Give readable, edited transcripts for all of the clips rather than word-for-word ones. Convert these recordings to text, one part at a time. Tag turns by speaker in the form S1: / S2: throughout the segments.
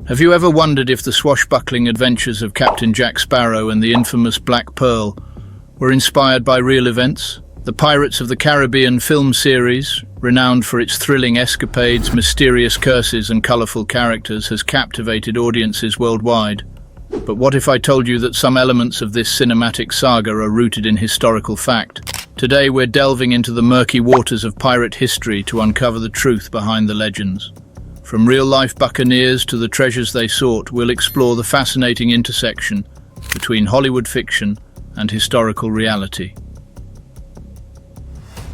S1: Have you ever wondered if the swashbuckling adventures of Captain Jack Sparrow and the infamous Black Pearl were inspired by real events? The Pirates of the Caribbean film series, renowned for its thrilling escapades, mysterious curses and colourful characters, has captivated audiences worldwide. But what if I told you that some elements of this cinematic saga are rooted in historical fact? Today we're delving into the murky waters of pirate history to uncover the truth behind the legends. From real-life buccaneers to the treasures they sought, we'll explore the fascinating intersection between Hollywood fiction and historical reality.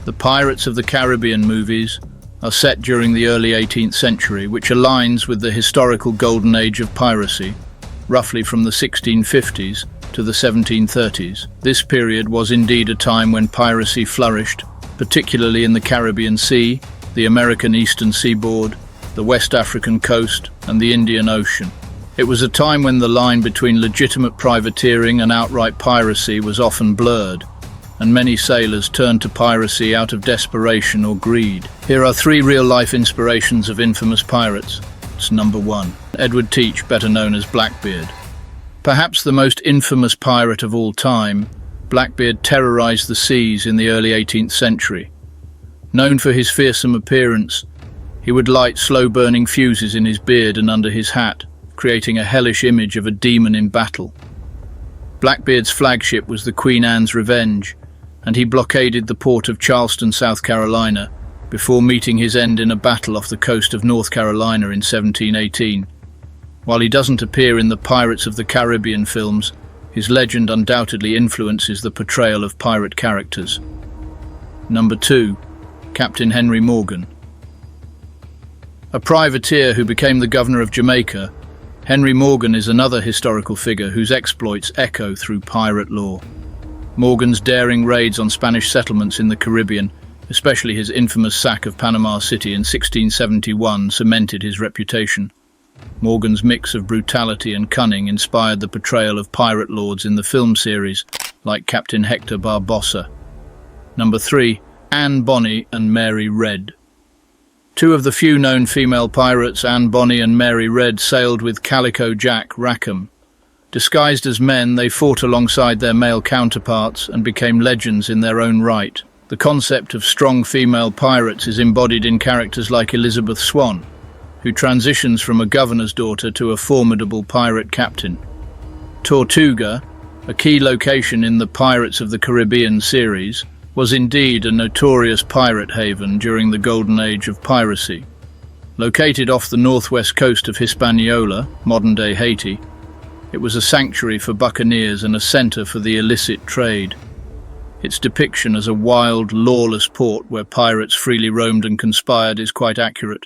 S1: The Pirates of the Caribbean movies are set during the early 18th century, which aligns with the historical golden age of piracy, roughly from the 1650s to the 1730s. This period was indeed a time when piracy flourished, particularly in the Caribbean Sea, the American Eastern Seaboard, the West African coast, and the Indian Ocean. It was a time when the line between legitimate privateering and outright piracy was often blurred, and many sailors turned to piracy out of desperation or greed. Here are 3 real-life inspirations of infamous pirates. It's number 1. Edward Teach, better known as Blackbeard. Perhaps the most infamous pirate of all time, Blackbeard terrorized the seas in the early 18th century. Known for his fearsome appearance, he would light slow-burning fuses in his beard and under his hat, creating a hellish image of a demon in battle. Blackbeard's flagship was the Queen Anne's Revenge, and he blockaded the port of Charleston, South Carolina, before meeting his end in a battle off the coast of North Carolina in 1718. While he doesn't appear in the Pirates of the Caribbean films, his legend undoubtedly influences the portrayal of pirate characters. Number 2. Captain Henry Morgan. A privateer who became the governor of Jamaica, Henry Morgan is another historical figure whose exploits echo through pirate lore. Morgan's daring raids on Spanish settlements in the Caribbean, especially his infamous sack of Panama City in 1671, cemented his reputation. Morgan's mix of brutality and cunning inspired the portrayal of pirate lords in the film series, like Captain Hector Barbossa. Number 3. Anne Bonny and Mary Red. 2 of the few known female pirates, Anne Bonny and Mary Red, sailed with Calico Jack Rackham. Disguised as men, they fought alongside their male counterparts and became legends in their own right. The concept of strong female pirates is embodied in characters like Elizabeth Swann, who transitions from a governor's daughter to a formidable pirate captain. Tortuga, a key location in the Pirates of the Caribbean series, was indeed a notorious pirate haven during the golden age of piracy. Located off the northwest coast of Hispaniola, modern-day Haiti, it was a sanctuary for buccaneers and a center for the illicit trade. Its depiction as a wild, lawless port where pirates freely roamed and conspired is quite accurate.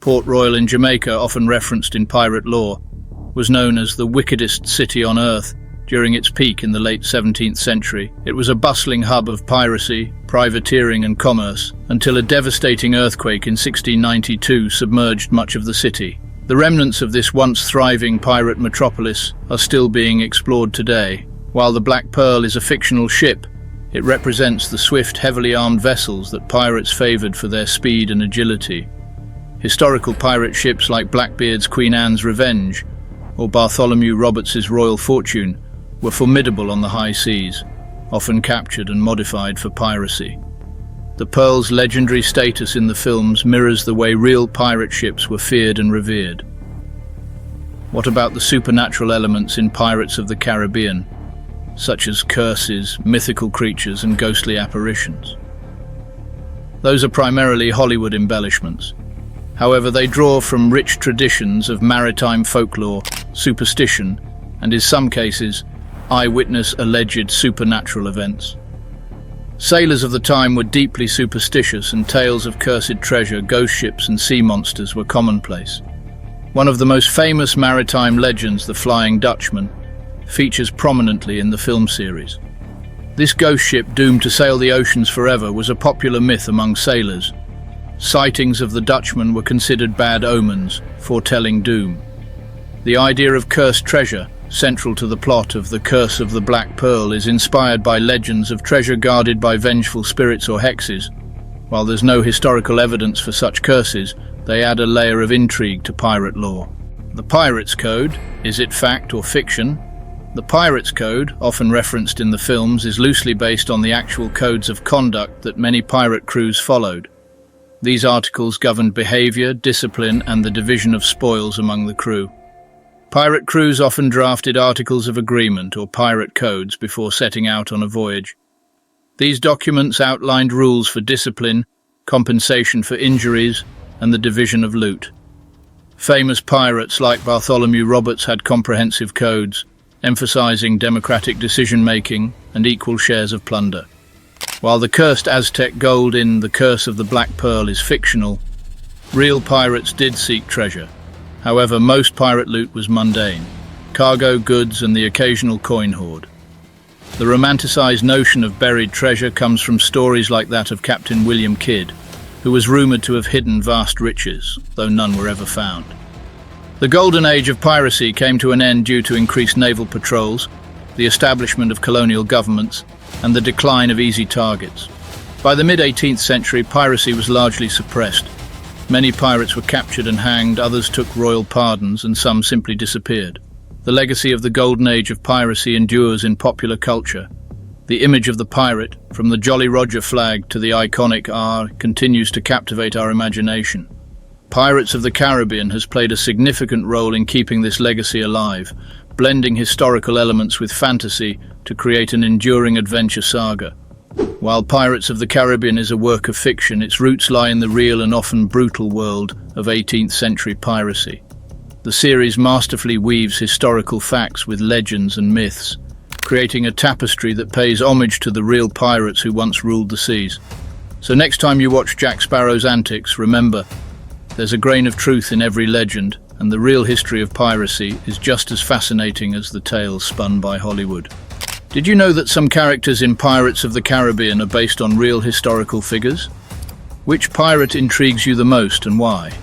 S1: Port Royal in Jamaica, often referenced in pirate lore, was known as the wickedest city on earth. During its peak in the late 17th century, it was a bustling hub of piracy, privateering and commerce, until a devastating earthquake in 1692 submerged much of the city. The remnants of this once thriving pirate metropolis are still being explored today. While the Black Pearl is a fictional ship, it represents the swift, heavily armed vessels that pirates favored for their speed and agility. Historical pirate ships like Blackbeard's Queen Anne's Revenge or Bartholomew Roberts' Royal Fortune were formidable on the high seas, often captured and modified for piracy. The Pearl's legendary status in the films mirrors the way real pirate ships were feared and revered. What about the supernatural elements in Pirates of the Caribbean, such as curses, mythical creatures, and ghostly apparitions? Those are primarily Hollywood embellishments. However, they draw from rich traditions of maritime folklore, superstition, and in some cases, eyewitness alleged supernatural events. Sailors of the time were deeply superstitious, and tales of cursed treasure, ghost ships, and sea monsters were commonplace. One of the most famous maritime legends, the Flying Dutchman, features prominently in the film series. This ghost ship, doomed to sail the oceans forever, was a popular myth among sailors. Sightings of the Dutchman were considered bad omens, foretelling doom. The idea of cursed treasure, central to the plot of The Curse of the Black Pearl, is inspired by legends of treasure guarded by vengeful spirits or hexes. While there's no historical evidence for such curses, they add a layer of intrigue to pirate lore. The Pirates Code, is it fact or fiction? The Pirates Code, often referenced in the films, is loosely based on the actual codes of conduct that many pirate crews followed. These articles governed behavior, discipline, and the division of spoils among the crew. Pirate crews often drafted articles of agreement or pirate codes before setting out on a voyage. These documents outlined rules for discipline, compensation for injuries, and the division of loot. Famous pirates like Bartholomew Roberts had comprehensive codes, emphasizing democratic decision-making and equal shares of plunder. While the cursed Aztec gold in The Curse of the Black Pearl is fictional, real pirates did seek treasure. However, most pirate loot was mundane: cargo, goods, and the occasional coin hoard. The romanticized notion of buried treasure comes from stories like that of Captain William Kidd, who was rumored to have hidden vast riches, though none were ever found. The golden age of piracy came to an end due to increased naval patrols, the establishment of colonial governments, and the decline of easy targets. By the mid-18th century, piracy was largely suppressed. Many pirates were captured and hanged, others took royal pardons, and some simply disappeared. The legacy of the golden age of piracy endures in popular culture. The image of the pirate, from the Jolly Roger flag to the iconic R, continues to captivate our imagination. Pirates of the Caribbean has played a significant role in keeping this legacy alive, blending historical elements with fantasy to create an enduring adventure saga. While Pirates of the Caribbean is a work of fiction, its roots lie in the real and often brutal world of 18th century piracy. The series masterfully weaves historical facts with legends and myths, creating a tapestry that pays homage to the real pirates who once ruled the seas. So next time you watch Jack Sparrow's antics, remember, there's a grain of truth in every legend, and the real history of piracy is just as fascinating as the tales spun by Hollywood. Did you know that some characters in Pirates of the Caribbean are based on real historical figures? Which pirate intrigues you the most and why?